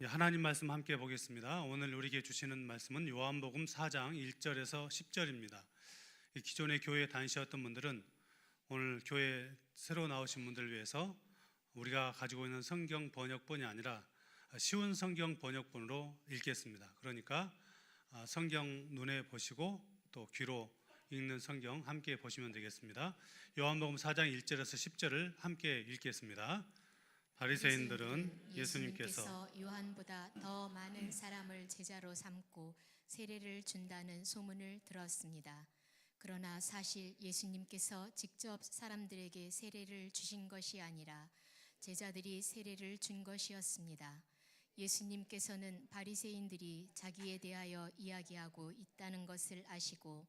하나님 말씀 함께 보겠습니다. 오늘 우리에게 주시는 말씀은 요한복음 4장 1절에서 10절입니다. 기존의 교회에 다니셨던 분들은 오늘 교회 새로 나오신 분들을 위해서 우리가 가지고 있는 성경 번역본이 아니라 쉬운 성경 번역본으로 읽겠습니다. 그러니까 성경 눈에 보시고 또 귀로 읽는 성경 함께 보시면 되겠습니다. 요한복음 4장 1절에서 10절을 함께 읽겠습니다. 바리새인들은 예수님께서 요한보다 더 많은 사람을 제자로 삼고 세례를 준다는 소문을 들었습니다. 그러나 사실 예수님께서 직접 사람들에게 세례를 주신 것이 아니라 제자들이 세례를 준 것이었습니다. 예수님께서는 바리새인들이 자기에 대하여 이야기하고 있다는 것을 아시고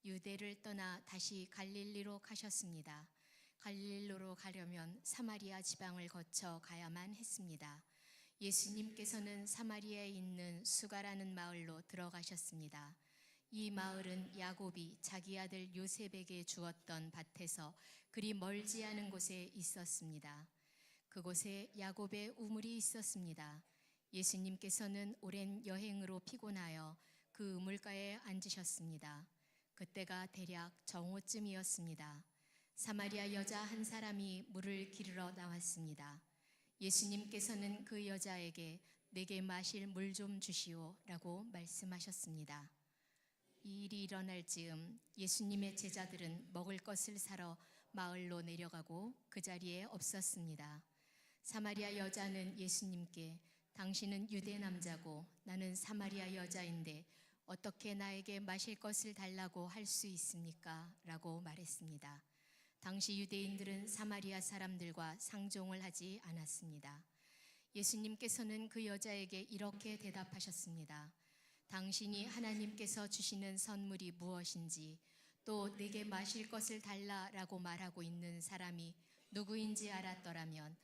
유대를 떠나 다시 갈릴리로 가셨습니다. 갈릴리로 가려면 사마리아 지방을 거쳐 가야만 했습니다. 예수님께서는 사마리아에 있는 수가라는 마을로 들어가셨습니다. 이 마을은 야곱이 자기 아들 요셉에게 주었던 밭에서 그리 멀지 않은 곳에 있었습니다. 그곳에 야곱의 우물이 있었습니다. 예수님께서는 오랜 여행으로 피곤하여 그 우물가에 앉으셨습니다. 그때가 대략 정오쯤이었습니다. 사마리아 여자 한 사람이 물을 기르러 나왔습니다. 예수님께서는 그 여자에게 내게 마실 물 좀 주시오 라고 말씀하셨습니다. 이 일이 일어날 즈음 예수님의 제자들은 먹을 것을 사러 마을로 내려가고 그 자리에 없었습니다. 사마리아 여자는 예수님께 당신은 유대 남자고 나는 사마리아 여자인데 어떻게 나에게 마실 것을 달라고 할 수 있습니까? 라고 말했습니다. 당시 유대인들은 사마리아 사람들과 상종을 하지 않았습니다. 예수님께서는 그 여자에게 이렇게 대답하셨습니다. 당신이 하나님께서 주시는 선물이 무엇인지 또 내게 마실 것을 달라라고 말하고 있는 사람이 누구인지 알았더라면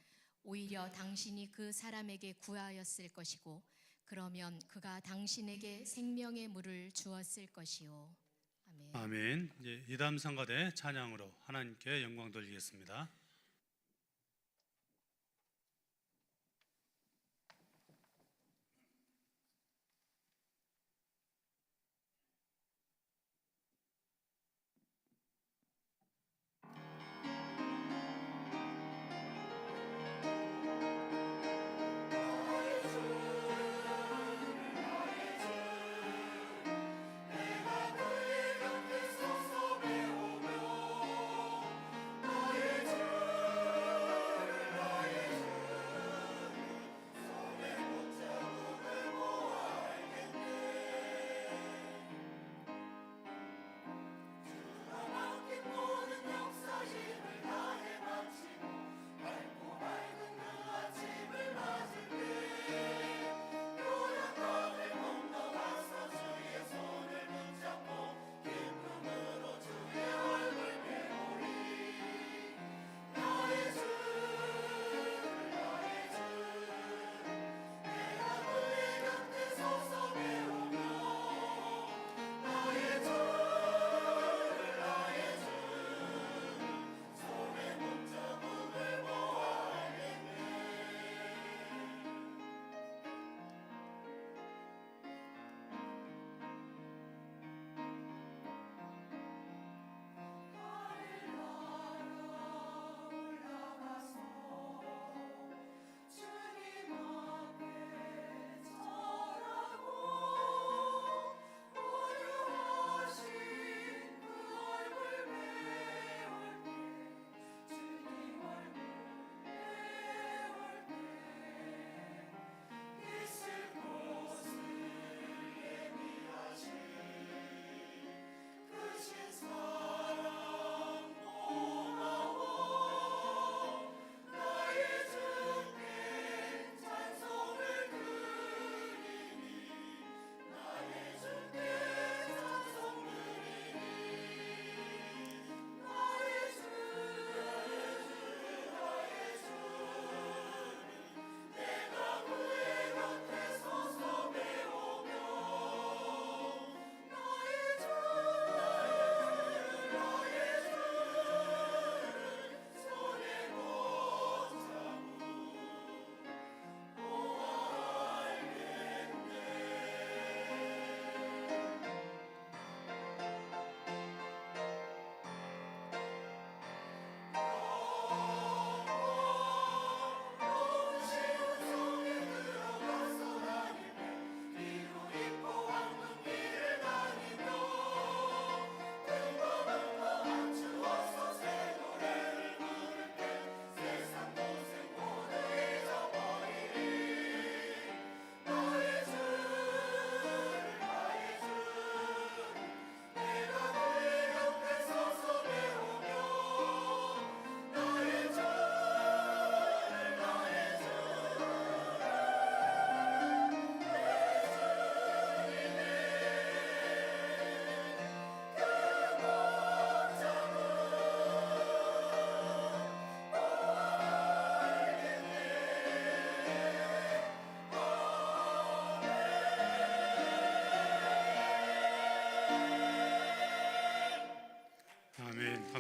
오히려 당신이 그 사람에게 구하였을 것이고 그러면 그가 당신에게 생명의 물을 주었을 것이요. 아멘. 아멘. 이제 이담 성가대 찬양으로 하나님께 영광 돌리겠습니다. 너의 주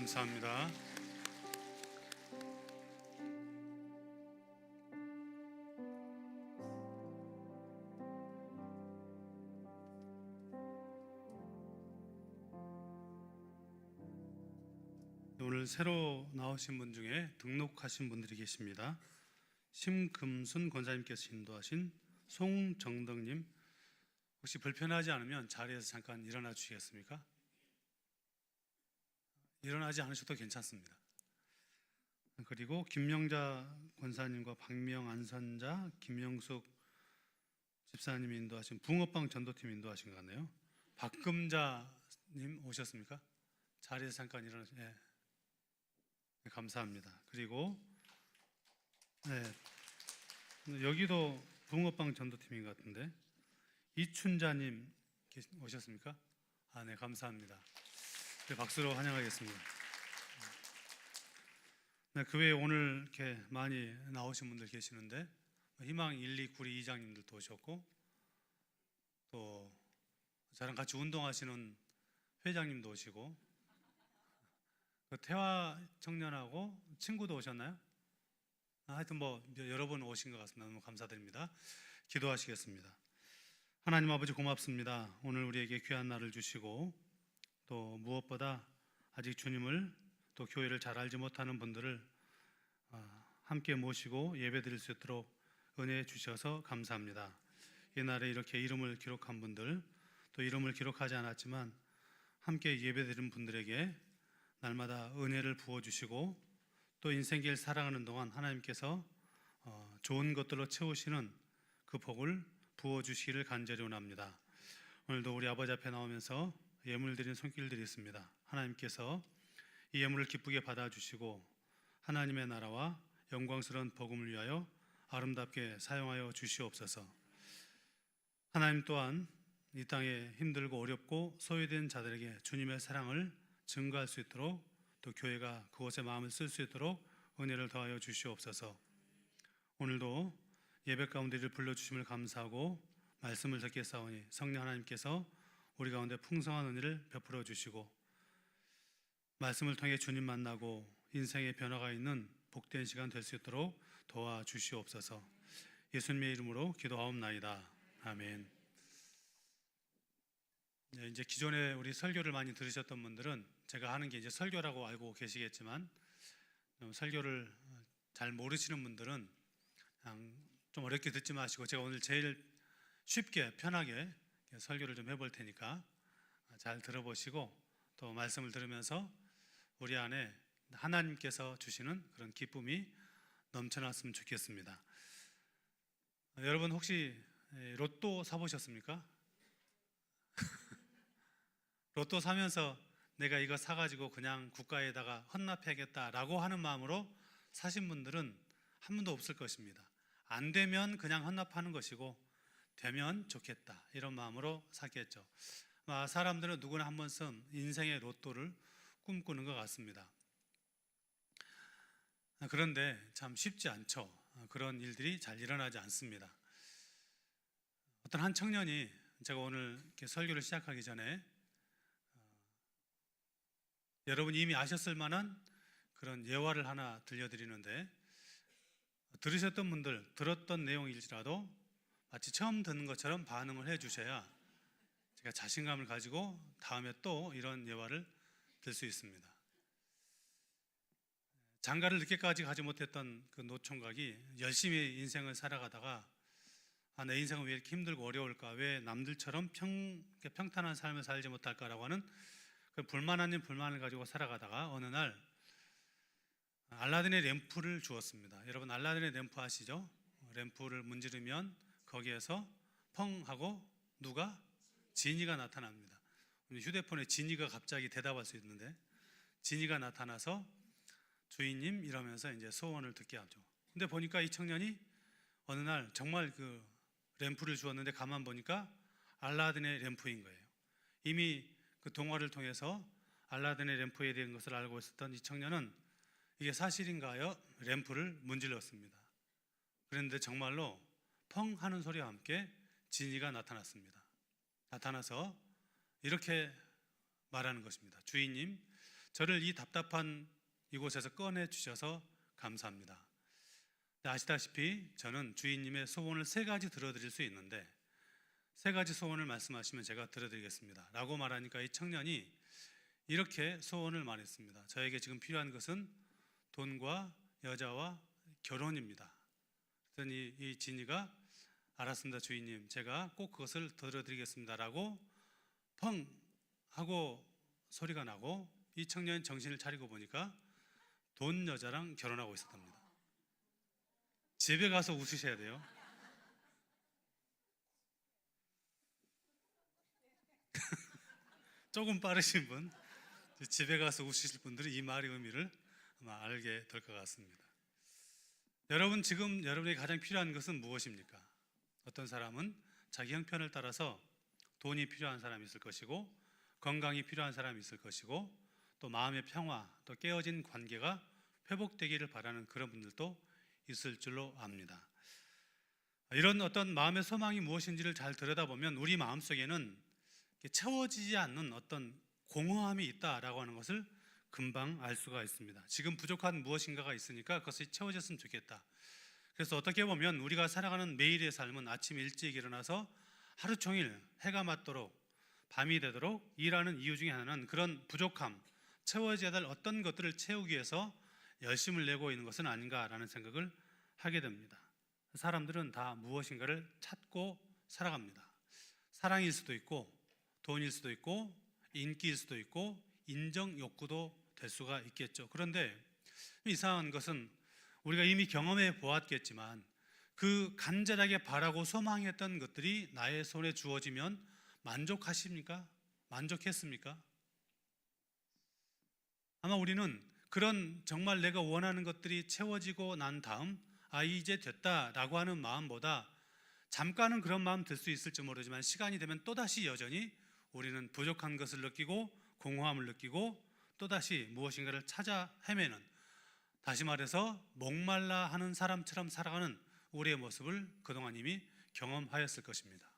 감사합니다. 오늘 새로 나오신 분 중에 등록하신 분들이 계십니다. 심금순 권사님께서 인도하신 송정덕님, 혹시 불편하지 않으면 자리에서 잠깐 일어나 주시겠습니까? 일어나지 않으셔도 괜찮습니다. 그리고 김명자 권사님과 박미영 안선자, 김영숙 집사님이 인도하신 붕어빵 전도팀 인도하신 것 같네요. 박금자님 오셨습니까? 자리에서 잠깐 일어나주세요. 네. 네, 감사합니다. 그리고 여기도 붕어빵 전도팀인 것 같은데 이춘자님 오셨습니까? 네, 감사합니다. 네, 박수로 환영하겠습니다. 네, 그 외에 오늘 이렇게 많이 나오신 분들 계시는데 희망 129리 이장님들도 오셨고 또 저랑 같이 운동하시는 회장님도 오시고 그 태화 청년하고 친구도 오셨나요? 하여튼 뭐 여러 분 오신 것 같습니다. 너무 감사드립니다. 기도하시겠습니다. 하나님 아버지 고맙습니다. 오늘 우리에게 귀한 날을 주시고 또 무엇보다 아직 주님을 또 교회를 잘 알지 못하는 분들을 함께 모시고 예배드릴 수 있도록 은혜 주셔서 감사합니다. 이날에 이렇게 이름을 기록한 분들 또 이름을 기록하지 않았지만 함께 예배드린 분들에게 날마다 은혜를 부어주시고 또 인생길 살아가는 동안 하나님께서 좋은 것들로 채우시는 그 복을 부어주시기를 간절히 원합니다. 오늘도 우리 아버지 앞에 나오면서 예물 드린 손길들이 있습니다. 하나님께서 이 예물을 기쁘게 받아주시고 하나님의 나라와 영광스러운 복음을 위하여 아름답게 사용하여 주시옵소서. 하나님 또한 이 땅에 힘들고 어렵고 소외된 자들에게 주님의 사랑을 증거할 수 있도록 또 교회가 그곳에 마음을 쓸 수 있도록 은혜를 더하여 주시옵소서. 오늘도 예배 가운데를 불러주심을 감사하고 말씀을 듣겠사오니 성령 하나님께서 우리 가운데 풍성한 은혜를 베풀어 주시고 말씀을 통해 주님 만나고 인생의 변화가 있는 복된 시간 될 수 있도록 도와주시옵소서. 예수님의 이름으로 기도하옵나이다. 아멘. 네, 이제 기존에 우리 설교를 많이 들으셨던 분들은 제가 하는 게 이제 설교라고 알고 계시겠지만 설교를 잘 모르시는 분들은 그냥 좀 어렵게 듣지 마시고 제가 오늘 제일 쉽게 편하게 설교를 좀 해볼 테니까 잘 들어보시고 또 말씀을 들으면서 우리 안에 하나님께서 주시는 그런 기쁨이 넘쳐났으면 좋겠습니다. 여러분 혹시 로또 사보셨습니까? 로또 사면서 내가 이거 사가지고 그냥 국가에다가 헌납해야겠다라고 하는 마음으로 사신 분들은 한 분도 없을 것입니다. 안 되면 그냥 헌납하는 것이고 되면 좋겠다 이런 마음으로 샀겠죠. 사람들은 누구나 한 번쯤 인생의 로또를 꿈꾸는 것 같습니다. 그런데 참 쉽지 않죠. 그런 일들이 잘 일어나지 않습니다. 어떤 한 청년이 제가 오늘 이렇게 설교를 시작하기 전에 여러분이 이미 아셨을 만한 그런 예화를 하나 들려드리는데 들으셨던 분들 들었던 내용일지라도 마치 처음 듣는 것처럼 반응을 해주셔야 제가 자신감을 가지고 다음에 또 이런 예화를 들 수 있습니다. 장가를 늦게까지 가지 못했던 그 노총각이 열심히 인생을 살아가다가 내 인생은 왜 이렇게 힘들고 어려울까, 왜 남들처럼 평탄한 삶을 살지 못할까라고 하는 그 불만 아닌 불만을 가지고 살아가다가 어느 날 알라딘의 램프를 주었습니다. 여러분 알라딘의 램프 아시죠? 램프를 문지르면 거기에서 펑 하고 누가? 지니가 나타납니다. 휴대폰에 지니가 갑자기 대답할 수 있는데 지니가 나타나서 주인님 이러면서 이제 소원을 듣게 하죠. 근데 보니까 이 청년이 어느 날 정말 그 램프를 주었는데 가만 보니까 알라딘의 램프인 거예요. 이미 그 동화를 통해서 알라딘의 램프에 대한 것을 알고 있었던 이 청년은 이게 사실인가요? 램프를 문질렀습니다. 그런데 정말로 펑 하는 소리와 함께 지니가 나타났습니다. 나타나서 이렇게 말하는 것입니다. 주인님, 저를 이 답답한 이곳에서 꺼내 주셔서 감사합니다. 아시다시피 저는 주인님의 소원을 3가지 들어드릴 수 있는데 3가지 소원을 말씀하시면 제가 들어드리겠습니다 라고 말하니까 이 청년이 이렇게 소원을 말했습니다. 저에게 지금 필요한 것은 돈과 여자와 결혼입니다. 그랬더니 이 진이가 알았습니다 주인님, 제가 꼭 그것을 들어드리겠습니다 라고 펑 하고 소리가 나고 이 청년이 정신을 차리고 보니까 돈 여자랑 결혼하고 있었답니다. 집에 가서 웃으셔야 돼요. 조금 빠르신 분, 집에 가서 웃으실 분들은 이 말의 의미를 아마 알게 될 것 같습니다. 여러분, 지금 여러분에게 가장 필요한 것은 무엇입니까? 어떤 사람은 자기 형편을 따라서 돈이 필요한 사람이 있을 것이고 건강이 필요한 사람이 있을 것이고 또 마음의 평화, 또 깨어진 관계가 회복되기를 바라는 그런 분들도 있을 줄로 압니다. 이런 어떤 마음의 소망이 무엇인지를 잘 들여다보면 우리 마음속에는 채워지지 않는 어떤 공허함이 있다라고 하는 것을 금방 알 수가 있습니다. 지금 부족한 무엇인가가 있으니까 그것이 채워졌으면 좋겠다. 그래서 어떻게 보면 우리가 살아가는 매일의 삶은 아침 일찍 일어나서 하루 종일 해가 맞도록 밤이 되도록 일하는 이유 중에 하나는 그런 부족함, 채워져야 될 어떤 것들을 채우기 위해서 열심을 내고 있는 것은 아닌가라는 생각을 하게 됩니다. 사람들은 다 무엇인가를 찾고 살아갑니다. 사랑일 수도 있고 돈일 수도 있고 인기일 수도 있고 인정 욕구도 될 수가 있겠죠. 그런데 이상한 것은 우리가 이미 경험해 보았겠지만 그 간절하게 바라고 소망했던 것들이 나의 손에 주어지면 만족하십니까? 만족했습니까? 아마 우리는 그런 정말 내가 원하는 것들이 채워지고 난 다음 이제 됐다라고 하는 마음보다 잠깐은 그런 마음 들 수 있을지 모르지만 시간이 되면 또다시 여전히 우리는 부족한 것을 느끼고 공허함을 느끼고 또다시 무엇인가를 찾아 헤매는, 다시 말해서 목말라 하는 사람처럼 살아가는 우리의 모습을 그동안 이미 경험하였을 것입니다.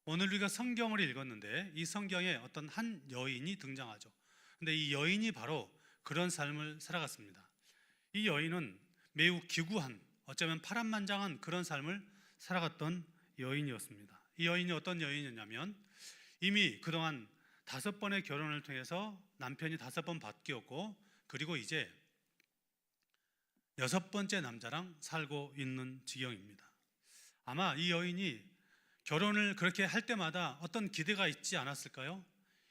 오늘 우리가 성경을 읽었는데 이 성경에 어떤 한 여인이 등장하죠. 근데 이 여인이 바로 그런 삶을 살아갔습니다. 이 여인은 매우 기구한, 어쩌면 파란만장한 그런 삶을 살아갔던 여인이었습니다. 이 여인이 어떤 여인이었냐면 이미 그동안 5번의 결혼을 통해서 남편이 5번 바뀌었고 그리고 이제 6번째 남자랑 살고 있는 지경입니다. 아마 이 여인이 결혼을 그렇게 할 때마다 어떤 기대가 있지 않았을까요?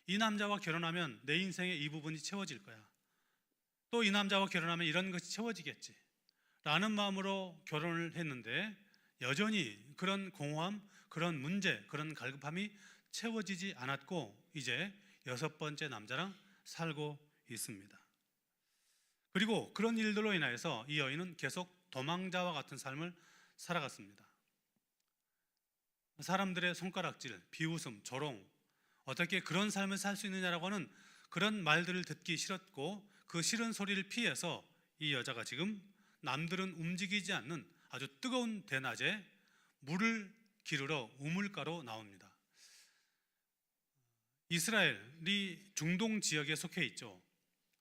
이 남자와 결혼하면 내 인생의 이 부분이 채워질 거야. 또 이 남자와 결혼하면 이런 것이 채워지겠지 라는 마음으로 결혼을 했는데 여전히 그런 공허함, 그런 문제, 그런 갈급함이 채워지지 않았고 이제 6번째 남자랑 살고 있습니다. 그리고 그런 일들로 인하여서 이 여인은 계속 도망자와 같은 삶을 살아갔습니다. 사람들의 손가락질, 비웃음, 조롱, 어떻게 그런 삶을 살 수 있느냐라고 하는 그런 말들을 듣기 싫었고 그 싫은 소리를 피해서 이 여자가 지금 남들은 움직이지 않는 아주 뜨거운 대낮에 물을 기르러 우물가로 나옵니다. 이스라엘이 중동 지역에 속해 있죠.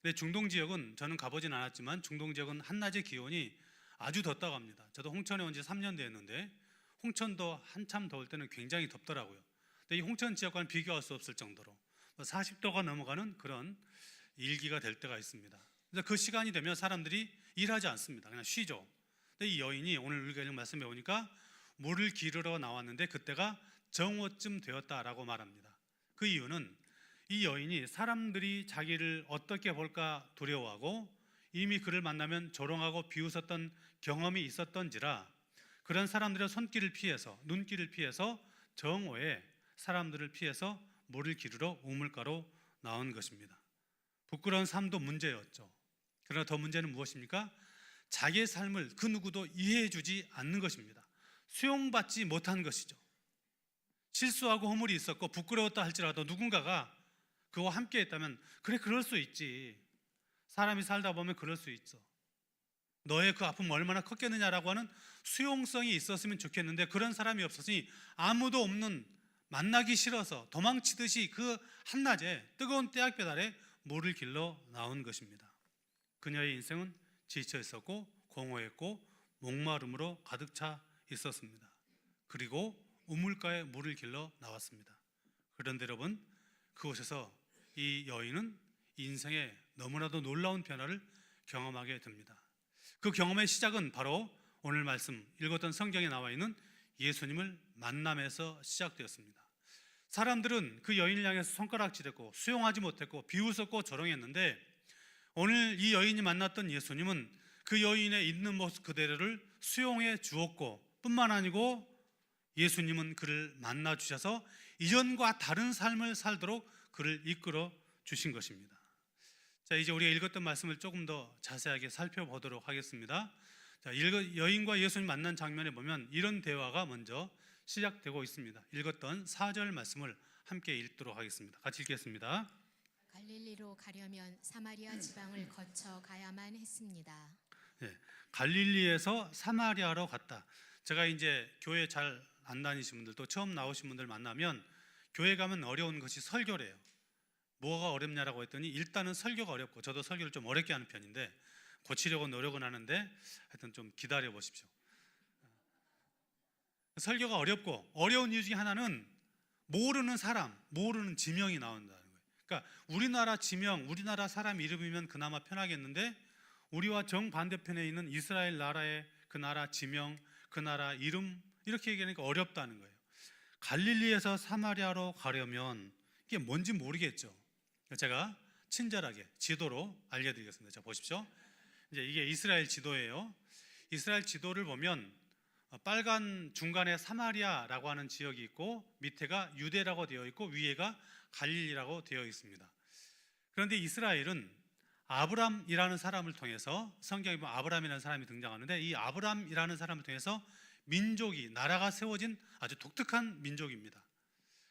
근데 중동 지역은 저는 가보진 않았지만 중동 지역은 한낮의 기온이 아주 덥다고 합니다. 저도 홍천에 온 지 3년 됐는데 홍천도 한참 더울 때는 굉장히 덥더라고요. 근데 이 홍천 지역과는 비교할 수 없을 정도로 40도가 넘어가는 그런 일기가 될 때가 있습니다. 그래서 그 시간이 되면 사람들이 일하지 않습니다. 그냥 쉬죠. 근데 이 여인이 오늘 우리가 읽은 말씀에 보니까 물을 기르러 나왔는데 그때가 정오쯤 되었다라고 말합니다. 그 이유는 이 여인이 사람들이 자기를 어떻게 볼까 두려워하고 이미 그를 만나면 조롱하고 비웃었던 경험이 있었던지라 그런 사람들의 손길을 피해서, 눈길을 피해서 정오에 사람들을 피해서 물을 기르러 우물가로 나온 것입니다. 부끄러운 삶도 문제였죠. 그러나 더 문제는 무엇입니까? 자기의 삶을 그 누구도 이해해주지 않는 것입니다. 수용받지 못한 것이죠. 실수하고 허물이 있었고 부끄러웠다 할지라도 누군가가 그와 함께 했다면 그래, 그럴 수 있지. 사람이 살다 보면 그럴 수 있어. 너의 그 아픔 얼마나 컸겠느냐라고 하는 수용성이 있었으면 좋겠는데 그런 사람이 없었으니 아무도 없는, 만나기 싫어서 도망치듯이 그 한낮에 뜨거운 태양볕 아래 물을 길러 나온 것입니다. 그녀의 인생은 지쳐 있었고 공허했고 목마름으로 가득 차 있었습니다. 그리고 우물가에 물을 길러 나왔습니다. 그런데 여러분, 그곳에서 이 여인은 인생에 너무나도 놀라운 변화를 경험하게 됩니다. 그 경험의 시작은 바로 오늘 말씀 읽었던 성경에 나와 있는 예수님을 만남에서 시작되었습니다. 사람들은 그 여인을 향해서 손가락질했고 수용하지 못했고 비웃었고 조롱했는데, 오늘 이 여인이 만났던 예수님은 그 여인의 있는 모습 그대로를 수용해 주었고, 뿐만 아니고 예수님은 그를 만나 주셔서 이전과 다른 삶을 살도록 그를 이끌어 주신 것입니다. 자, 이제 우리가 읽었던 말씀을 조금 더 자세하게 살펴보도록 하겠습니다. 자, 여인과 예수님 만난 장면에 보면 이런 대화가 먼저 시작되고 있습니다. 읽었던 4절 말씀을 함께 읽도록 하겠습니다. 같이 읽겠습니다. 갈릴리로 가려면 사마리아 지방을 거쳐 가야만 했습니다. 네, 갈릴리에서 사마리아로 갔다. 제가 이제 교회 잘 안 다니신 분들, 또 처음 나오신 분들 만나면 교회 가면 어려운 것이 설교래요. 뭐가 어렵냐라고 했더니 일단은 설교가 어렵고, 저도 설교를 좀 어렵게 하는 편인데 고치려고 노력은 하는데 하여튼 좀 기다려 보십시오. 설교가 어렵고, 어려운 이유 중에 하나는 모르는 사람, 모르는 지명이 나온다는 거예요. 그러니까 우리나라 지명, 우리나라 사람 이름이면 그나마 편하겠는데, 우리와 정반대편에 있는 이스라엘 나라의 그 나라 지명, 그 나라 이름, 이렇게 얘기하니까 어렵다는 거예요. 갈릴리에서 사마리아로 가려면 이게 뭔지 모르겠죠. 제가 친절하게 지도로 알려드리겠습니다. 자, 보십시오. 이제 이게 이스라엘 지도예요. 이스라엘 지도를 보면 빨간 중간에 사마리아라고 하는 지역이 있고, 밑에가 유대라고 되어 있고, 위에가 갈릴리라고 되어 있습니다. 그런데 이스라엘은 아브람이라는 사람을 통해서, 성경에 보면 아브람이라는 사람이 등장하는데, 이 아브람이라는 사람을 통해서 민족이, 나라가 세워진 아주 독특한 민족입니다.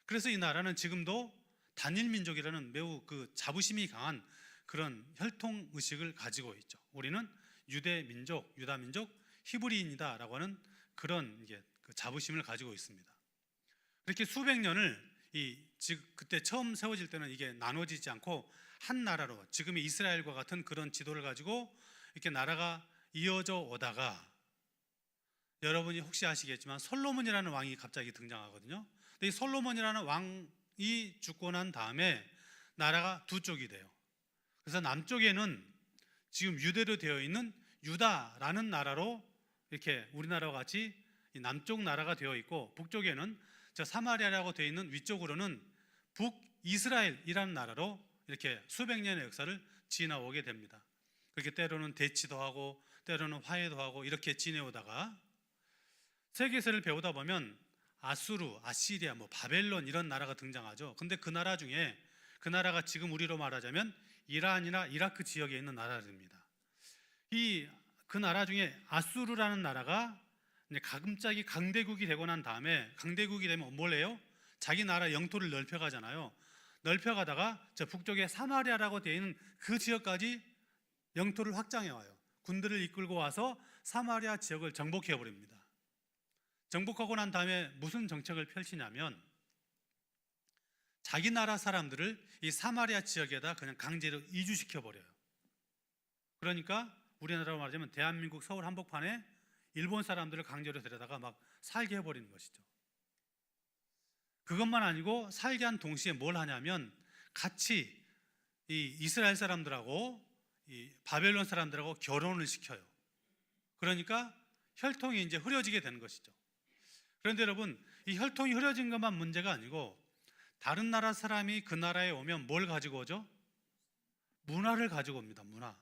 그래서 이 나라는 지금도 단일 민족이라는 매우 그 자부심이 강한 그런 혈통 의식을 가지고 있죠. 우리는 유대 민족, 유다 민족, 히브리인이다라고 하는 그런 그 자부심을 가지고 있습니다. 이렇게 수백 년을 그때 처음 세워질 때는 이게 나눠지지 않고 한 나라로, 지금의 이스라엘과 같은 그런 지도를 가지고 이렇게 나라가 이어져 오다가, 여러분이 혹시 아시겠지만 솔로몬이라는 왕이 갑자기 등장하거든요. 근데 이 솔로몬이라는 왕이 죽고 난 다음에 나라가 두 쪽이 돼요. 그래서 남쪽에는 지금 유대로 되어 있는 유다라는 나라로, 이렇게 우리나라와 같이 남쪽 나라가 되어 있고, 북쪽에는 저 사마리아라고 되어 있는 위쪽으로는 북이스라엘이라는 나라로 이렇게 수백 년의 역사를 지나오게 됩니다. 그렇게 때로는 대치도 하고 때로는 화해도 하고 이렇게 지내오다가, 세계사를 배우다 보면 아수르, 아시리아, 바벨론 이런 나라가 등장하죠. 근데 그 나라 중에, 그 나라가 지금 우리로 말하자면 이란이나 이라크 지역에 있는 나라들입니다. 그 나라 중에 아수르라는 나라가 이제 갑자기 강대국이 되고 난 다음에, 강대국이 되면 뭘 해요? 자기 나라 영토를 넓혀가잖아요. 넓혀가다가 저 북쪽에 사마리아라고 되어 있는 그 지역까지 영토를 확장해 와요. 군대를 이끌고 와서 사마리아 지역을 정복해 버립니다. 정복하고 난 다음에 무슨 정책을 펼치냐면, 자기 나라 사람들을 이 사마리아 지역에다 그냥 강제로 이주시켜 버려요. 그러니까 우리나라로 말하자면 대한민국 서울 한복판에 일본 사람들을 강제로 데려다가 막 살게 해버리는 것이죠. 그것만 아니고 살게 한 동시에 뭘 하냐면, 같이 이 이스라엘 사람들하고 이 바벨론 사람들하고 결혼을 시켜요. 그러니까 혈통이 이제 흐려지게 되는 것이죠. 그런데 여러분, 이 혈통이 흐려진 것만 문제가 아니고, 다른 나라 사람이 그 나라에 오면 뭘 가지고 오죠? 문화를 가지고 옵니다. 문화.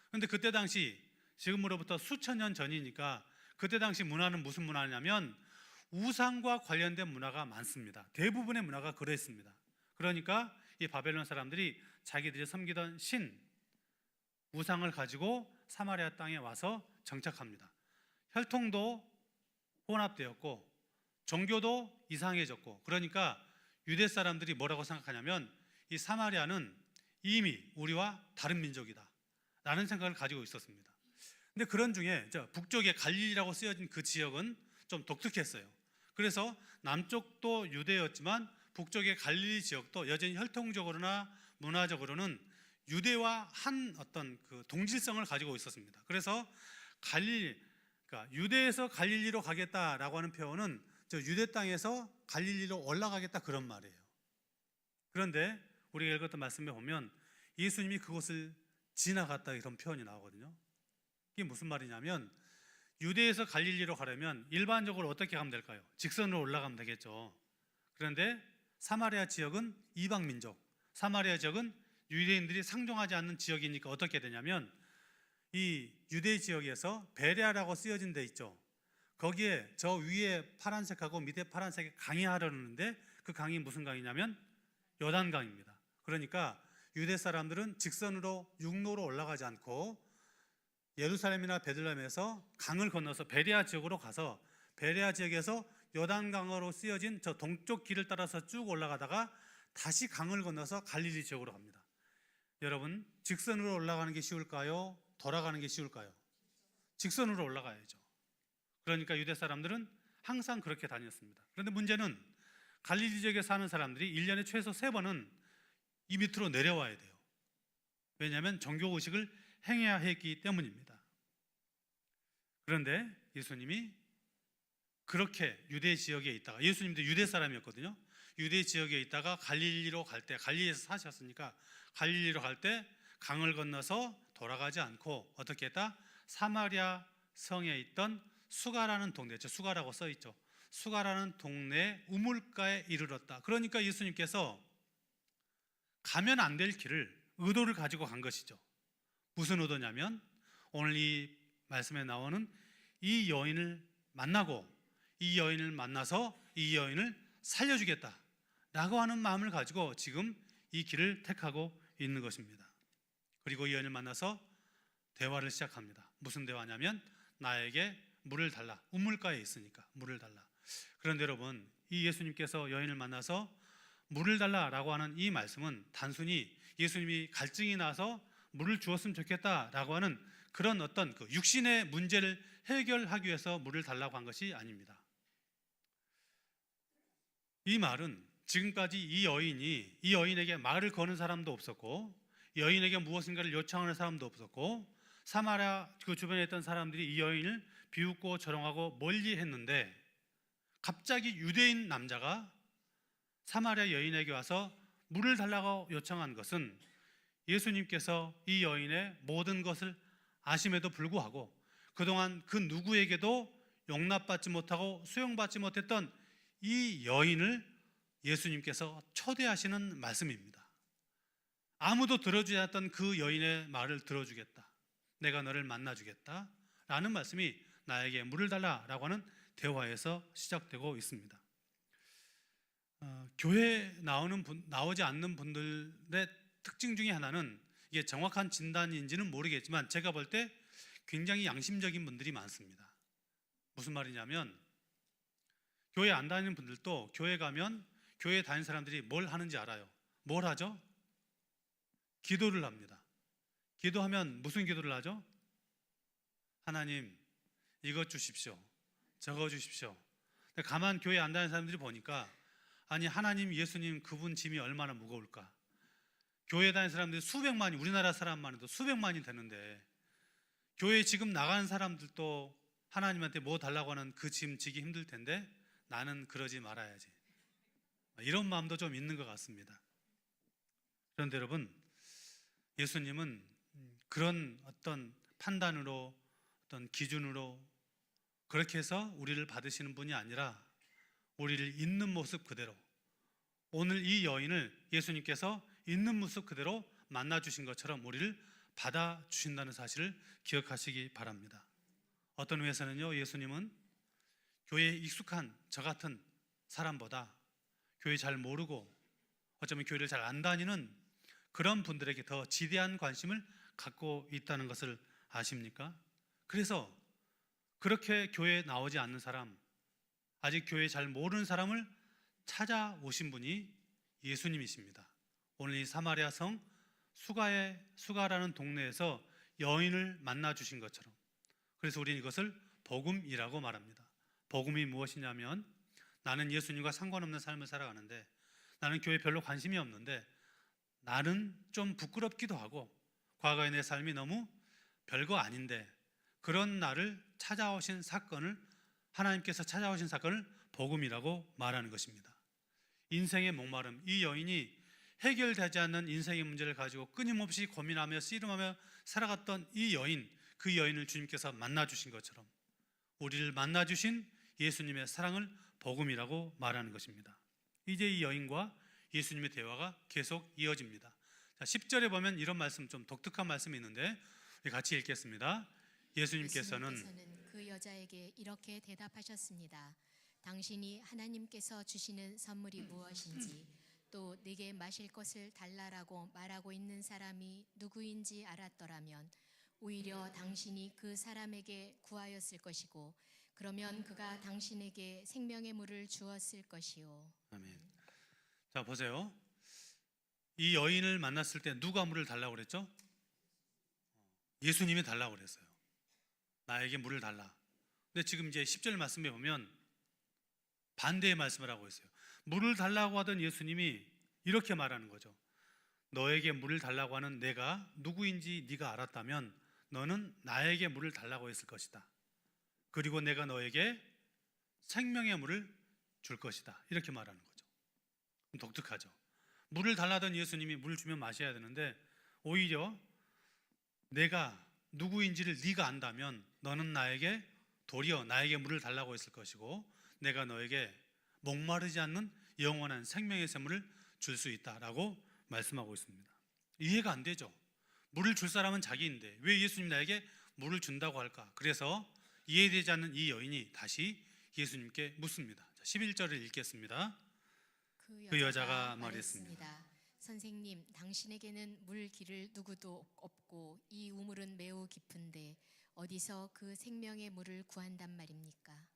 그런데 그때 당시, 지금으로부터 수천 년 전이니까, 그때 당시 문화는 무슨 문화냐면 우상과 관련된 문화가 많습니다. 대부분의 문화가 그랬습니다. 그러니까 이 바벨론 사람들이 자기들이 섬기던 신, 우상을 가지고 사마리아 땅에 와서 정착합니다. 혈통도 혼합되었고 종교도 이상해졌고, 그러니까 유대 사람들이 뭐라고 생각하냐면, 이 사마리아는 이미 우리와 다른 민족이다 라는 생각을 가지고 있었습니다. 근데 그런 중에 북쪽에 갈릴리라고 쓰여진 그 지역은 좀 독특했어요. 그래서 남쪽도 유대였지만 북쪽의 갈릴리 지역도 여전히 혈통적으로나 문화적으로는 유대와 한 어떤 그 동질성을 가지고 있었습니다. 그래서 그러니까 유대에서 갈릴리로 가겠다라고 하는 표현은 저 유대 땅에서 갈릴리로 올라가겠다 그런 말이에요. 그런데 우리가 읽었던 말씀에 보면 예수님이 그곳을 지나갔다 이런 표현이 나오거든요. 이게 무슨 말이냐면 유대에서 갈릴리로 가려면 일반적으로 어떻게 가면 될까요? 직선으로 올라가면 되겠죠. 그런데 사마리아 지역은 이방 민족, 사마리아 지역은 유대인들이 상종하지 않는 지역이니까 어떻게 되냐면 이 유대 지역에서 베레아라고 쓰여진 데 있죠. 거기에 저 위에 파란색하고 밑에 파란색의 강이 흐르는데 그 강이 무슨 강이냐면 요단강입니다. 그러니까 유대 사람들은 직선으로 육로로 올라가지 않고 예루살렘이나 베들레헴에서 강을 건너서 베레아 지역으로 가서 베레아 지역에서 요단강으로 쓰여진 저 동쪽 길을 따라서 쭉 올라가다가 다시 강을 건너서 갈릴리 지역으로 갑니다. 여러분, 직선으로 올라가는 게 쉬울까요? 돌아가는 게 쉬울까요? 직선으로 올라가야죠. 그러니까 유대 사람들은 항상 그렇게 다녔습니다. 그런데 문제는 갈릴리 지역에 사는 사람들이 1년에 최소 3번은 이 밑으로 내려와야 돼요. 왜냐하면 정교 의식을 행해야 했기 때문입니다. 그런데 예수님이 그렇게 유대 지역에 있다가, 예수님도 유대 사람이었거든요. 유대 지역에 있다가 갈릴리로 갈 때, 갈릴리에서 사셨으니까 갈릴리로 갈 때 강을 건너서 돌아가지 않고 어떻게 했다? 사마리아 성에 있던 수가라는 동네, 수가라고 써 있죠. 수가라는 동네 우물가에 이르렀다. 그러니까 예수님께서 가면 안 될 길을 의도를 가지고 간 것이죠. 무슨 의도냐면 오늘 이 말씀에 나오는 이 여인을 만나고 이 여인을 만나서 이 여인을 살려주겠다 라고 하는 마음을 가지고 지금 이 길을 택하고 있는 것입니다. 그리고 이 여인을 만나서 대화를 시작합니다. 무슨 대화냐면 나에게 물을 달라. 우물가에 있으니까 물을 달라. 그런데 여러분, 이 예수님께서 여인을 만나서 물을 달라라고 하는 이 말씀은 단순히 예수님이 갈증이 나서 물을 주었으면 좋겠다라고 하는 그런 어떤 그 육신의 문제를 해결하기 위해서 물을 달라고 한 것이 아닙니다. 이 말은 지금까지 이 여인에게 말을 거는 사람도 없었고 여인에게 무엇인가를 요청하는 사람도 없었고 사마리아 그 주변에 있던 사람들이 이 여인을 비웃고 조롱하고 멀리했는데 갑자기 유대인 남자가 사마리아 여인에게 와서 물을 달라고 요청한 것은 예수님께서 이 여인의 모든 것을 아심에도 불구하고 그동안 그 누구에게도 용납받지 못하고 수용받지 못했던 이 여인을 예수님께서 초대하시는 말씀입니다. 아무도 들어주지 않았던 그 여인의 말을 들어주겠다. 내가 너를 만나주겠다 라는 말씀이 나에게 물을 달라라고 하는 대화에서 시작되고 있습니다. 교회에 나오지 않는 분들의 특징 중에 하나는 이게 정확한 진단인지는 모르겠지만 제가 볼 때 굉장히 양심적인 분들이 많습니다. 무슨 말이냐면 교회 안 다니는 분들도 교회 가면 교회 다니는 사람들이 뭘 하는지 알아요. 뭘 하죠? 기도를 합니다. 기도하면 무슨 기도를 하죠? 하나님 이것 주십시오. 저거 주십시오. 가만 교회 안 다니는 사람들이 보니까 아니 하나님 예수님 그분 짐이 얼마나 무거울까. 교회 다니는 사람들이 수백만이, 우리나라 사람만 해도 수백만이 되는데 교회 지금 나가는 사람들도 하나님한테 뭐 달라고 하는 그 짐 지기 힘들 텐데 나는 그러지 말아야지. 이런 마음도 좀 있는 것 같습니다. 그런데 여러분, 예수님은 그런 어떤 판단으로 어떤 기준으로 그렇게 해서 우리를 받으시는 분이 아니라 우리를 있는 모습 그대로, 오늘 이 여인을 예수님께서 있는 모습 그대로 만나주신 것처럼 우리를 받아주신다는 사실을 기억하시기 바랍니다. 어떤 의미에서는요, 예수님은 교회에 익숙한 저 같은 사람보다 교회 잘 모르고 어쩌면 교회를 잘 안 다니는 그런 분들에게 더 지대한 관심을 갖고 있다는 것을 아십니까? 그래서 그렇게 교회에 나오지 않는 사람, 아직 교회 잘 모르는 사람을 찾아오신 분이 예수님이십니다. 오늘 이 사마리아 성 수가라는 동네에서 여인을 만나 주신 것처럼, 그래서 우리는 이것을 복음이라고 말합니다. 복음이 무엇이냐면 나는 예수님과 상관없는 삶을 살아가는데 나는 교회에 별로 관심이 없는데 나는 좀 부끄럽기도 하고 과거의 내 삶이 너무 별거 아닌데 그런 나를 찾아오신 사건을 하나님께서 찾아오신 사건을 복음이라고 말하는 것입니다. 인생의 목마름, 이 여인이 해결되지 않는 인생의 문제를 가지고 끊임없이 고민하며 씨름하며 살아갔던 이 여인, 그 여인을 주님께서 만나주신 것처럼 우리를 만나주신 예수님의 사랑을 복음이라고 말하는 것입니다. 이제 이 여인과 예수님의 대화가 계속 이어집니다. 자, 10절에 보면 이런 말씀, 좀 독특한 말씀이 있는데 같이 읽겠습니다. 예수님께서는 그 여자에게 이렇게 대답하셨습니다. 당신이 하나님께서 주시는 선물이 무엇인지 또 내게 마실 것을 달라라고 말하고 있는 사람이 누구인지 알았더라면 오히려 당신이 그 사람에게 구하였을 것이고 그러면 그가 당신에게 생명의 물을 주었을 것이요. 아멘. 자, 보세요. 이 여인을 만났을 때 누가 물을 달라고 그랬죠? 예수님이 달라고 그랬어요. 나에게 물을 달라. 근데 지금 이제 10절 말씀에 보면 반대의 말씀을 하고 있어요. 물을 달라고 하던 예수님이 이렇게 말하는 거죠. 너에게 물을 달라고 하는 내가 누구인지 네가 알았다면 너는 나에게 물을 달라고 했을 것이다. 그리고 내가 너에게 생명의 물을 줄 것이다. 이렇게 말하는 거죠. 독특하죠. 물을 달라던 예수님이 물을 주면 마셔야 되는데 오히려 내가 누구인지를 네가 안다면 너는 나에게 도리어 나에게 물을 달라고 했을 것이고 내가 너에게 목마르지 않는 영원한 생명의 샘물을 줄 수 있다라고 말씀하고 있습니다. 이해가 안 되죠. 물을 줄 사람은 자기인데 왜 예수님 나에게 물을 준다고 할까? 그래서 이해되지 않는 이 여인이 다시 예수님께 묻습니다. 11절을 읽겠습니다. 그 여자가 말했습니다. 선생님, 당신에게는 물 길을 누구도 없고 이 우물은 매우 깊은데 어디서 그 생명의 물을 구한단 말입니까?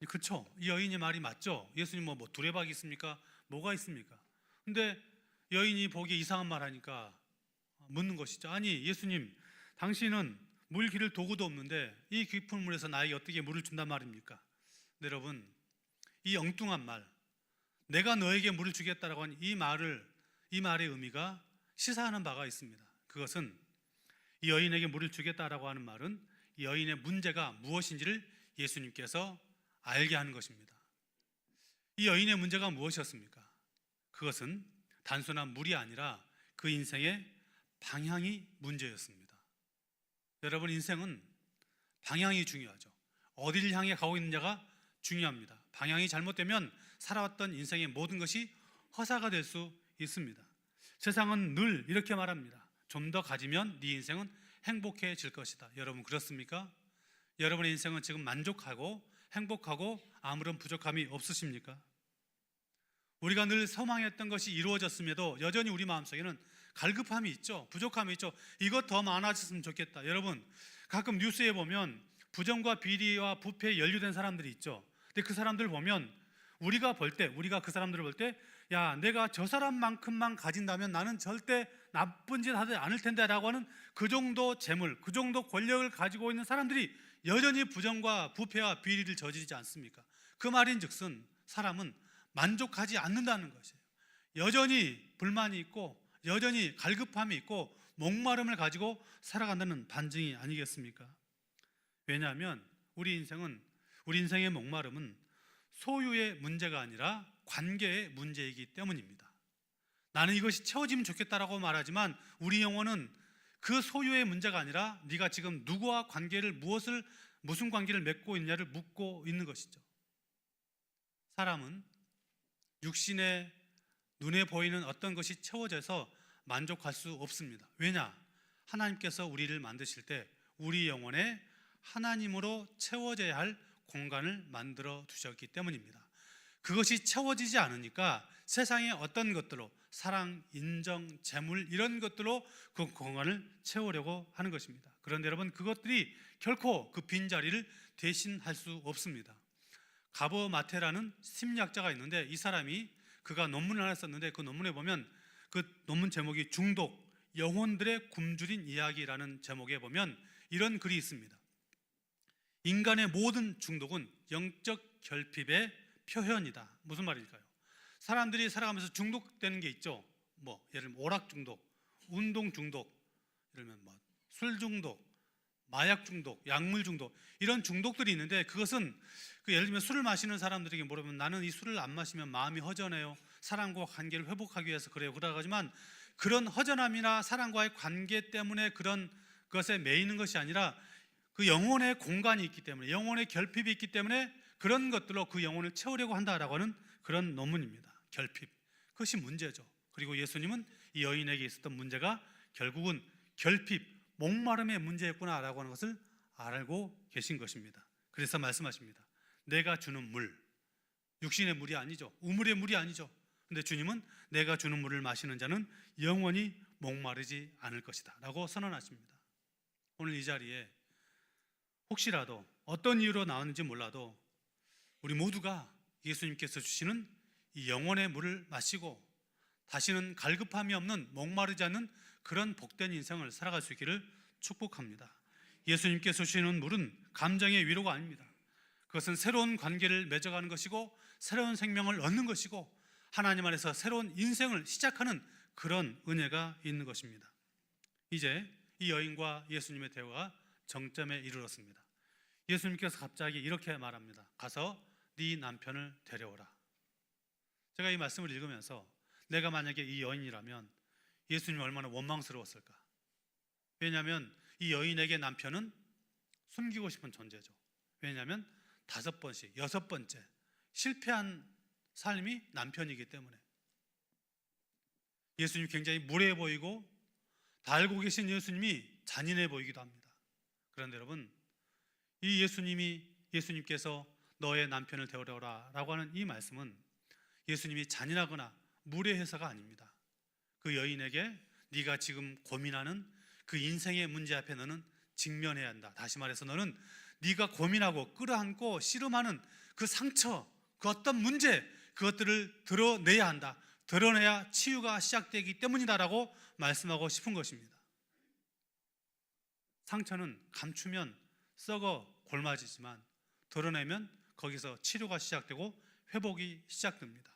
그렇죠. 이 여인이 말이 맞죠. 예수님 뭐 두레박이 있습니까? 뭐가 있습니까? 근데 여인이 보기에 이상한 말 하니까 묻는 것이죠. 아니 예수님, 당신은 물 기를 도구도 없는데 이 깊은 물에서 나에게 어떻게 물을 준단 말입니까? 네, 여러분, 이 엉뚱한 말, 내가 너에게 물을 주겠다라고 하는 이 말의 의미가 시사하는 바가 있습니다. 그것은 이 여인에게 물을 주겠다라고 하는 말은 이 여인의 문제가 무엇인지를 예수님께서 알게 하는 것입니다. 이 여인의 문제가 무엇이었습니까? 그것은 단순한 물이 아니라 그 인생의 방향이 문제였습니다. 여러분, 인생은 방향이 중요하죠. 어디를 향해 가고 있느냐가 중요합니다. 방향이 잘못되면 살아왔던 인생의 모든 것이 허사가 될 수 있습니다. 세상은 늘 이렇게 말합니다. 좀 더 가지면 네 인생은 행복해질 것이다. 여러분 그렇습니까? 여러분의 인생은 지금 만족하고 행복하고 아무런 부족함이 없으십니까? 우리가 늘 소망했던 것이 이루어졌음에도 여전히 우리 마음속에는 갈급함이 있죠. 부족함이 있죠. 이것 더 많아졌으면 좋겠다. 여러분, 가끔 뉴스에 보면 부정과 비리와 부패에 연루된 사람들이 있죠. 근데 그 사람들 보면 우리가 그 사람들을 볼 때 야, 내가 저 사람만큼만 가진다면 나는 절대 나쁜 짓 하지 않을 텐데 라고 하는 그 정도 재물, 그 정도 권력을 가지고 있는 사람들이 여전히 부정과 부패와 비리를 저지르지 않습니까? 그 말인즉슨 사람은 만족하지 않는다는 것이에요. 여전히 불만이 있고 여전히 갈급함이 있고 목마름을 가지고 살아간다는 반증이 아니겠습니까? 왜냐하면 우리 인생의 목마름은 소유의 문제가 아니라 관계의 문제이기 때문입니다. 나는 이것이 채워지면 좋겠다라고 말하지만 우리 영혼은 그 소유의 문제가 아니라 네가 지금 누구와 무슨 관계를 맺고 있냐를 묻고 있는 것이죠. 사람은 육신의 눈에 보이는 어떤 것이 채워져서 만족할 수 없습니다. 왜냐? 하나님께서 우리를 만드실 때 우리 영혼에 하나님으로 채워져야 할 공간을 만들어 두셨기 때문입니다. 그것이 채워지지 않으니까 세상의 어떤 것들로 사랑, 인정, 재물 이런 것들로 그 공간을 채우려고 하는 것입니다. 그런데 여러분, 그것들이 결코 그 빈자리를 대신할 수 없습니다. 가버 마테라는 심리학자가 있는데 이 사람이 그가 논문을 하나 썼는데 그 논문에 보면 그 논문 제목이 중독, 영혼들의 굶주린 이야기라는 제목에 보면 이런 글이 있습니다. 인간의 모든 중독은 영적 결핍의 표현이다. 무슨 말일까요? 사람들이 살아가면서 중독되는 게 있죠. 예를 들면 오락 중독, 운동 중독, 이러면 뭐 술 중독, 마약 중독, 약물 중독, 이런 중독들이 있는데, 그것은 예를 들면 술을 마시는 사람들에게 물어보면 나는 이 술을 안 마시면 마음이 허전해요, 사랑과 관계를 회복하기 위해서 그래요, 그러지만 그런 허전함이나 사랑과의 관계 때문에 그런 것에 매이는 것이 아니라 그 영혼의 공간이 있기 때문에, 영혼의 결핍이 있기 때문에 그런 것들로 그 영혼을 채우려고 한다라고 하는 그런 논문입니다. 결핍, 그것이 문제죠. 그리고 예수님은 이 여인에게 있었던 문제가 결국은 결핍, 목마름의 문제였구나라고 하는 것을 알고 계신 것입니다. 그래서 말씀하십니다. 내가 주는 물, 육신의 물이 아니죠, 우물의 물이 아니죠. 근데 주님은 내가 주는 물을 마시는 자는 영원히 목마르지 않을 것이다 라고 선언하십니다. 오늘 이 자리에 혹시라도 어떤 이유로 나왔는지 몰라도 우리 모두가 예수님께서 주시는 이 영혼의 물을 마시고 다시는 갈급함이 없는, 목마르지 않는 그런 복된 인생을 살아갈 수 있기를 축복합니다. 예수님께서 주시는 물은 감정의 위로가 아닙니다. 그것은 새로운 관계를 맺어가는 것이고 새로운 생명을 얻는 것이고 하나님 안에서 새로운 인생을 시작하는 그런 은혜가 있는 것입니다. 이제 이 여인과 예수님의 대화가 정점에 이르렀습니다. 예수님께서 갑자기 이렇게 말합니다. 가서 네 남편을 데려오라. 제가 이 말씀을 읽으면서 내가 만약에 이 여인이라면 예수님이 얼마나 원망스러웠을까. 왜냐하면 이 여인에게 남편은 숨기고 싶은 존재죠. 왜냐하면 5번씩, 6번째 실패한 삶이 남편이기 때문에. 예수님이 굉장히 무례해 보이고 다 알고 계신 예수님이 잔인해 보이기도 합니다. 그런데 여러분, 이 예수님께서 너의 남편을 데려오라 라고 하는 이 말씀은 예수님이 잔인하거나 무례해서가 아닙니다. 그 여인에게 네가 지금 고민하는 그 인생의 문제 앞에 너는 직면해야 한다. 다시 말해서 너는 네가 고민하고 끌어안고 씨름하는 그 상처, 그 어떤 문제, 그것들을 드러내야 한다. 드러내야 치유가 시작되기 때문이다라고 말씀하고 싶은 것입니다. 상처는 감추면 썩어 골마지지만 드러내면 거기서 치료가 시작되고 회복이 시작됩니다.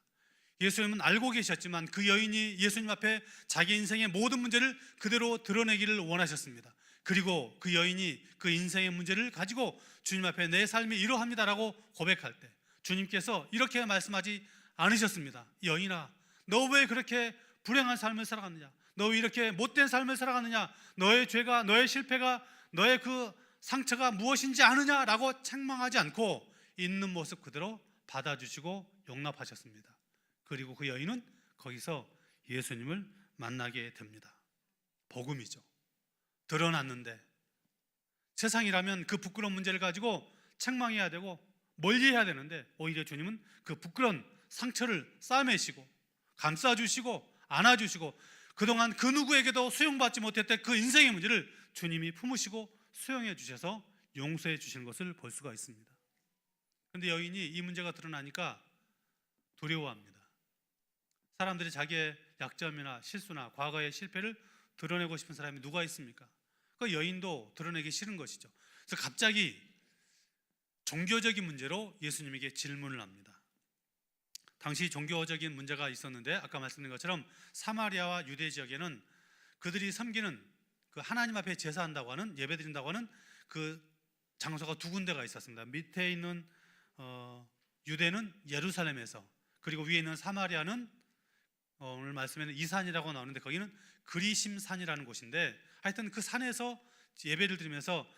예수님은 알고 계셨지만 그 여인이 예수님 앞에 자기 인생의 모든 문제를 그대로 드러내기를 원하셨습니다. 그리고 그 여인이 그 인생의 문제를 가지고 주님 앞에 내 삶이 이러합니다라고 고백할 때 주님께서 이렇게 말씀하지 않으셨습니다. 여인아, 너 왜 그렇게 불행한 삶을 살아갔느냐? 너 왜 이렇게 못된 삶을 살아갔느냐? 너의 죄가, 너의 실패가, 너의 그 상처가 무엇인지 아느냐라고 책망하지 않고 있는 모습 그대로 받아주시고 용납하셨습니다. 그리고 그 여인은 거기서 예수님을 만나게 됩니다. 복음이죠. 드러났는데 세상이라면 그 부끄러운 문제를 가지고 책망해야 되고 멀리해야 되는데 오히려 주님은 그 부끄러운 상처를 싸매시고 감싸주시고 안아주시고 그동안 그 누구에게도 수용받지 못했던 그 인생의 문제를 주님이 품으시고 수용해 주셔서 용서해 주시는 것을 볼 수가 있습니다. 그런데 여인이 이 문제가 드러나니까 두려워합니다. 사람들이 자기의 약점이나 실수나 과거의 실패를 드러내고 싶은 사람이 누가 있습니까? 그 여인도 드러내기 싫은 것이죠. 그래서 갑자기 종교적인 문제로 예수님에게 질문을 합니다. 당시 종교적인 문제가 있었는데 아까 말씀드린 것처럼 사마리아와 유대 지역에는 그들이 섬기는 그 하나님 앞에 제사한다고 하는, 예배드린다고 하는 그 장소가 2군데가 있었습니다. 밑에 있는 유대는 예루살렘에서, 그리고 위에 있는 사마리아는 오늘 말씀에는 이 산이라고 나오는데 거기는 그리심산이라는 곳인데, 하여튼 그 산에서 예배를 드리면서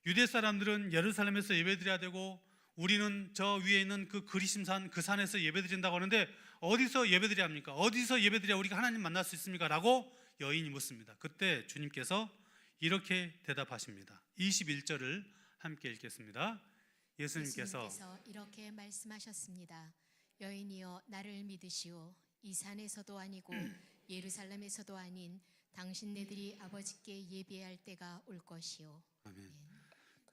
유대 사람들은 예루살렘에서 예배드려야 되고 우리는 저 위에 있는 그 그리심산 그 산에서 예배드린다고 하는데 어디서 예배드려야 합니까? 어디서 예배드려야 우리가 하나님 만날 수 있습니까? 라고 여인이 묻습니다. 그때 주님께서 이렇게 대답하십니다. 21절을 함께 읽겠습니다. 예수님께서 이렇게 말씀하셨습니다. 여인이여, 나를 믿으시오. 이 산에서도 아니고 예루살렘에서도 아닌 당신네들이 아버지께 예배할 때가 올 것이요. 아멘.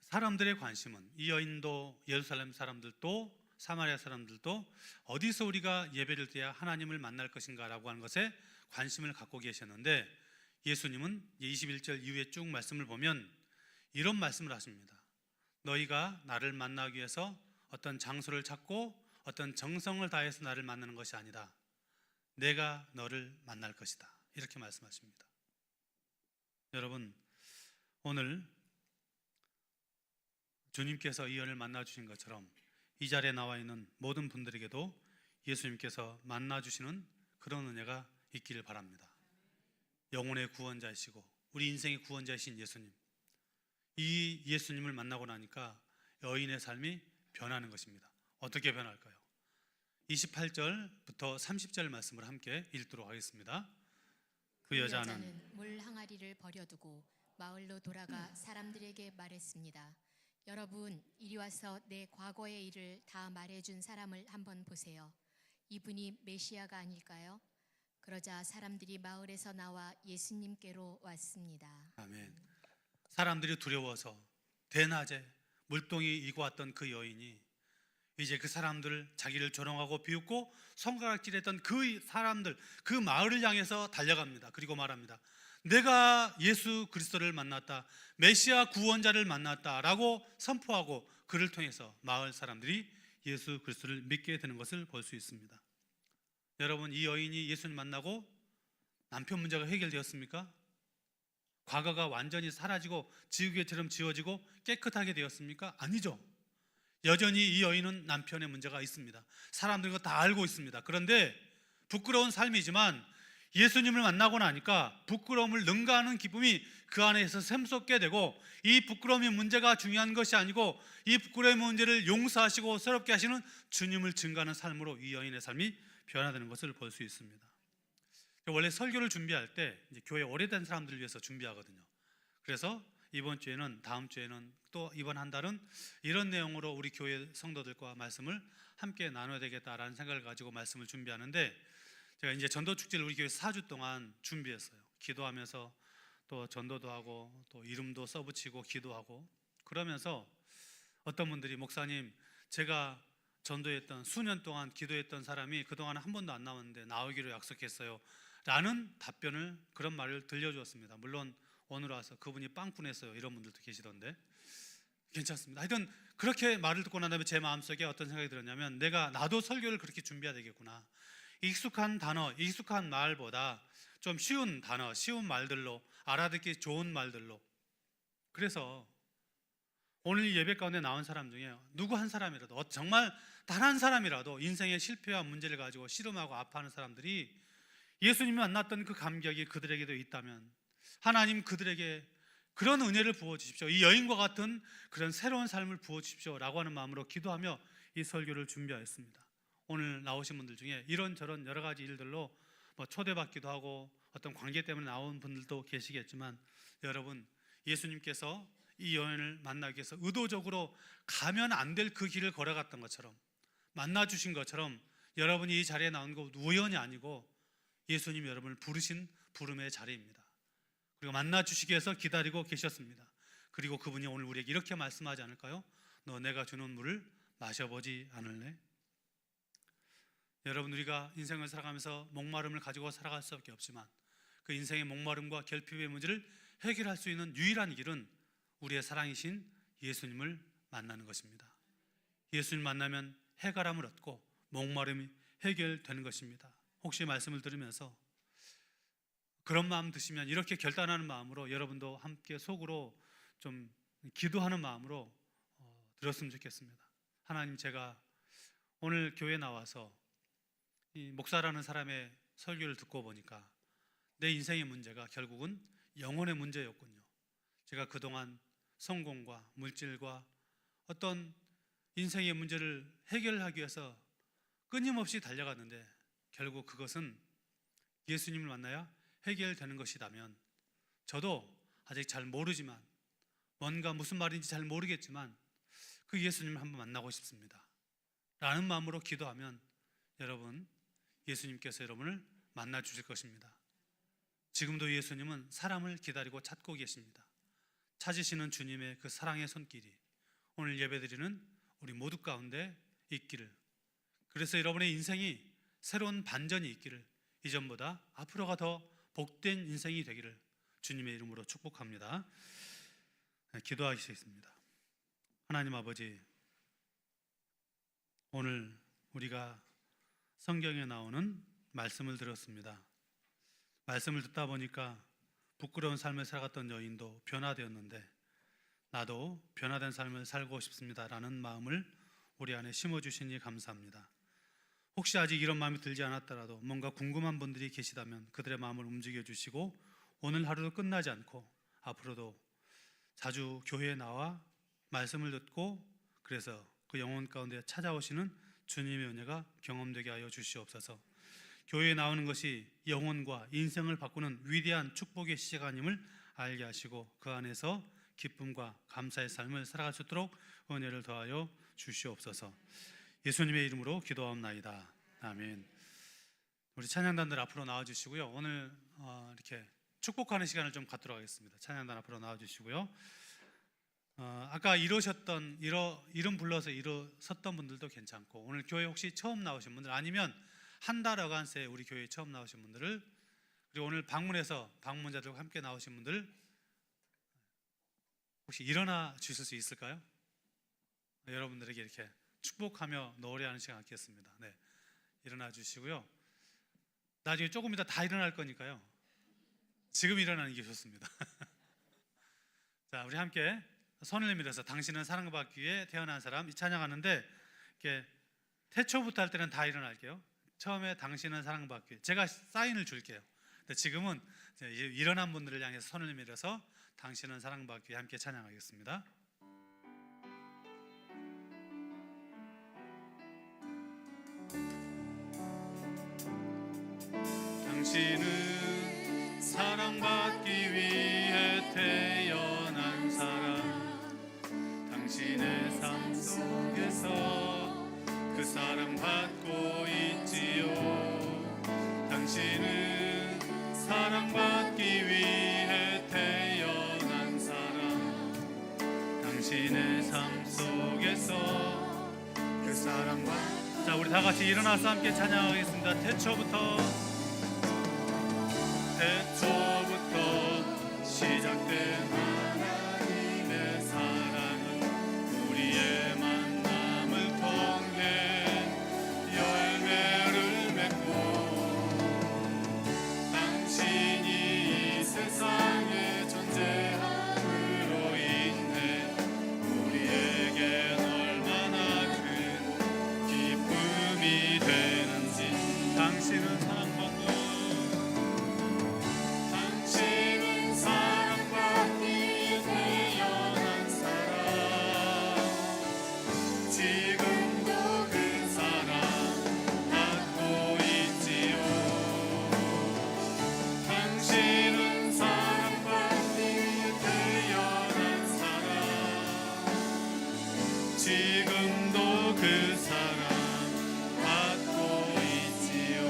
사람들의 관심은, 이 여인도 예루살렘 사람들도 사마리아 사람들도 어디서 우리가 예배를 드려야 하나님을 만날 것인가 라고 하는 것에 관심을 갖고 계셨는데, 예수님은 21절 이후에 쭉 말씀을 보면 이런 말씀을 하십니다. 너희가 나를 만나기 위해서 어떤 장소를 찾고 어떤 정성을 다해서 나를 만나는 것이 아니라 내가 너를 만날 것이다, 이렇게 말씀하십니다. 여러분, 오늘 주님께서 이 연을 만나 주신 것처럼 이 자리에 나와 있는 모든 분들에게도 예수님께서 만나 주시는 그런 은혜가 있기를 바랍니다. 영혼의 구원자이시고 우리 인생의 구원자이신 예수님, 이 예수님을 만나고 나니까 여인의 삶이 변하는 것입니다. 어떻게 변할까요? 28절부터 30절 말씀을 함께 읽도록 하겠습니다. 그 여자는 물 항아리를 버려두고 마을로 돌아가 사람들에게 말했습니다. 여러분, 이리 와서 내 과거의 일을 다 말해준 사람을 한번 보세요. 이분이 메시아가 아닐까요? 그러자 사람들이 마을에서 나와 예수님께로 왔습니다. 아멘. 사람들이 두려워서 대낮에 물동이 이고 왔던 그 여인이 이제 그 사람들을 자기를 조롱하고 비웃고 손가락질했던 그 사람들, 그 마을을 향해서 달려갑니다. 그리고 말합니다. 내가 예수 그리스도를 만났다, 메시아 구원자를 만났다라고 선포하고 그를 통해서 마을 사람들이 예수 그리스도를 믿게 되는 것을 볼 수 있습니다. 여러분, 이 여인이 예수님 만나고 남편 문제가 해결되었습니까? 과거가 완전히 사라지고 지우개처럼 지워지고 깨끗하게 되었습니까? 아니죠. 여전히 이 여인은 남편의 문제가 있습니다. 사람들이 그거 다 알고 있습니다. 그런데 부끄러운 삶이지만 예수님을 만나고 나니까 부끄러움을 능가하는 기쁨이 그 안에서 샘솟게 되고, 이 부끄러움의 문제가 중요한 것이 아니고 이 부끄러움의 문제를 용서하시고 새롭게 하시는 주님을 증거하는 삶으로 이 여인의 삶이 변화되는 것을 볼 수 있습니다. 원래 설교를 준비할 때 이제 교회 오래된 사람들을 위해서 준비하거든요. 그래서 이번 주에는, 다음 주에는, 또 이번 한 달은 이런 내용으로 우리 교회 성도들과 말씀을 함께 나눠야 되겠다라는 생각을 가지고 말씀을 준비하는데, 제가 이제 전도 축제를 우리 교회 4주 동안 준비했어요. 기도하면서 또 전도도 하고 또 이름도 써붙이고 기도하고, 그러면서 어떤 분들이 목사님, 제가 전도했던 수년 동안 기도했던 사람이 그동안 한 번도 안 나왔는데 나오기로 약속했어요 라는 답변을, 그런 말을 들려주었습니다. 물론 오늘 와서 그분이 빵꾸냈어요 이런 분들도 계시던데 괜찮습니다. 하여튼 그렇게 말을 듣고 난 다음에 제 마음속에 어떤 생각이 들었냐면, 나도 설교를 그렇게 준비해야 되겠구나. 익숙한 단어, 익숙한 말보다 좀 쉬운 단어, 쉬운 말들로, 알아듣기 좋은 말들로. 그래서 오늘 예배 가운데 나온 사람 중에 누구 한 사람이라도, 정말 단 한 사람이라도 인생의 실패와 문제를 가지고 씨름하고 아파하는 사람들이 예수님이 만났던 그 감격이 그들에게도 있다면 하나님 그들에게 그런 은혜를 부어주십시오, 이 여인과 같은 그런 새로운 삶을 부어주십시오 라고 하는 마음으로 기도하며 이 설교를 준비하였습니다. 오늘 나오신 분들 중에 이런저런 여러 가지 일들로 초대받기도 하고 어떤 관계 때문에 나온 분들도 계시겠지만, 여러분, 예수님께서 이 여인을 만나기 위해서 의도적으로 가면 안 될 그 길을 걸어갔던 것처럼, 만나주신 것처럼 여러분이 이 자리에 나온 거 우연이 아니고 예수님이 여러분을 부르신 부름의 자리입니다. 그리고 만나주시기 위해서 기다리고 계셨습니다. 그리고 그분이 오늘 우리에게 이렇게 말씀하지 않을까요? 너 내가 주는 물을 마셔보지 않을래? 여러분, 우리가 인생을 살아가면서 목마름을 가지고 살아갈 수밖에 없지만 그 인생의 목마름과 결핍의 문제를 해결할 수 있는 유일한 길은 우리의 사랑이신 예수님을 만나는 것입니다. 예수님 만나면 해결함을 얻고 목마름이 해결되는 것입니다. 혹시 말씀을 들으면서 그런 마음 드시면 이렇게 결단하는 마음으로 여러분도 함께 속으로 좀 기도하는 마음으로 들었으면 좋겠습니다. 하나님, 제가 오늘 교회에 나와서 이 목사라는 사람의 설교를 듣고 보니까 내 인생의 문제가 결국은 영혼의 문제였군요. 제가 그동안 성공과 물질과 어떤 인생의 문제를 해결하기 위해서 끊임없이 달려갔는데 결국 그것은 예수님을 만나야 해결되는 것이라면, 저도 아직 잘 모르지만, 뭔가 무슨 말인지 잘 모르겠지만 그 예수님을 한번 만나고 싶습니다 라는 마음으로 기도하면 여러분, 예수님께서 여러분을 만나 주실 것입니다. 지금도 예수님은 사람을 기다리고 찾고 계십니다. 찾으시는 주님의 그 사랑의 손길이 오늘 예배드리는 우리 모두 가운데 있기를, 그래서 여러분의 인생이 새로운 반전이 있기를, 이전보다 앞으로가 더 복된 인생이 되기를 주님의 이름으로 축복합니다. 기도하시겠습니다. 하나님 아버지, 오늘 우리가 성경에 나오는 말씀을 들었습니다. 말씀을 듣다 보니까 부끄러운 삶을 살아갔던 여인도 변화되었는데 나도 변화된 삶을 살고 싶습니다라는 마음을 우리 안에 심어주시니 감사합니다. 혹시 아직 이런 마음이 들지 않았더라도 뭔가 궁금한 분들이 계시다면 그들의 마음을 움직여 주시고 오늘 하루도 끝나지 않고 앞으로도 자주 교회에 나와 말씀을 듣고 그래서 그 영혼 가운데 찾아오시는 주님의 은혜가 경험되게 하여 주시옵소서. 교회에 나오는 것이 영혼과 인생을 바꾸는 위대한 축복의 시간임을 알게 하시고 그 안에서 기쁨과 감사의 삶을 살아갈 수 있도록 은혜를 더하여 주시옵소서. 예수님의 이름으로 기도하옵나이다. 아멘. 우리 찬양단들 앞으로 나와주시고요. 오늘 이렇게 축복하는 시간을 좀 갖도록 하겠습니다. 찬양단 앞으로 나와주시고요. 아까 이름 불러서 일어섰던 분들도 괜찮고 오늘 교회 혹시 처음 나오신 분들 아니면 한 달 어간새 우리 교회에 처음 나오신 분들을 그리고 오늘 방문자들과 함께 나오신 분들 혹시 일어나 주실 수 있을까요? 여러분들에게 이렇게 축복하며 노래하는 시간 갖겠습니다. 네, 일어나 주시고요. 나중에 조금 이따 다 일어날 거니까요. 지금 일어나는 게 좋습니다. 자, 우리 함께 손을 내밀어서 당신은 사랑받기 위해 태어난 사람 이 찬양하는데 이렇게 태초부터 할 때는 다 일어날게요. 처음에 당신은 사랑받기 위해 제가 사인을 줄게요. 근데 지금은 일어난 분들을 향해서 손을 내밀어서 당신은 사랑받기 위해 함께 찬양하겠습니다. 당신은 사랑받기 위해 태어난 사람 당신의 삶 속에서 그 사랑받고 있지요. 당신은 사랑받기 위해 태어난 사람 당신의 삶 속에서 그 사랑받 자, 우리 다 같이 일어나서 함께 찬양하겠습니다. 태초부터 시작된 하나님의 사랑은 우리의 만남을 통해 열매를 맺고 당신이 이 세상에 존재함으로 인해 우리에겐 얼마나 큰 기쁨이 되는지 당신은 사랑받고 지금도 그 사랑 받고 있지요.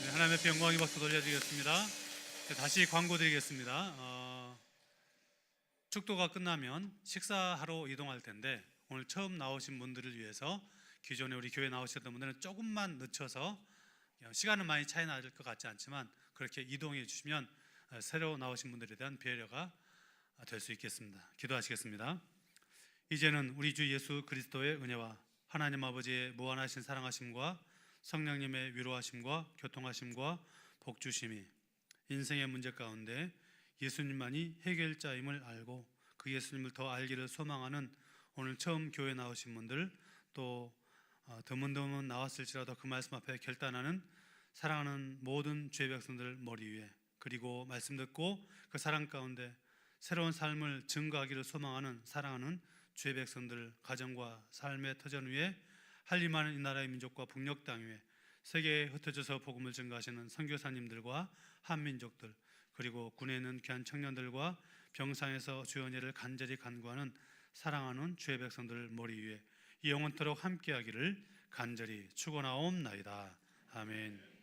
네, 하나님의 영광의 박수 돌려드리겠습니다. 다시 광고 드리겠습니다. 축도가 끝나면 식사하러 이동할 텐데 오늘 처음 나오신 분들을 위해서 기존에 우리 교회 나오셨던 분들은 조금만 늦춰서 시간은 많이 차이 날 것 같지 않지만 그렇게 이동해 주시면 새로 나오신 분들에 대한 배려가 될 수 있겠습니다. 기도하시겠습니다. 이제는 우리 주 예수 그리스도의 은혜와 하나님 아버지의 무한하신 사랑하심과 성령님의 위로하심과 교통하심과 복주심이 인생의 문제 가운데 예수님만이 해결자임을 알고 그 예수님을 더 알기를 소망하는 오늘 처음 교회 나오신 분들 또 드문드문 나왔을지라도 그 말씀 앞에 결단하는 사랑하는 모든 주의 백성들 머리 위에 그리고 말씀 듣고 그 사랑 가운데 새로운 삶을 증거하기를 소망하는 사랑하는 주의 백성들 가정과 삶의 터전 위에 한림하는 이 나라의 민족과 북녘 땅 위에 세계에 흩어져서 복음을 증거하시는 선교사님들과 한민족들 그리고 군에 있는 귀한 청년들과 병상에서 주의 은혜를 간절히 간구하는 사랑하는 주의 백성들 머리 위에 영원토록 함께하기를 간절히 축원하옵나이다. 아멘.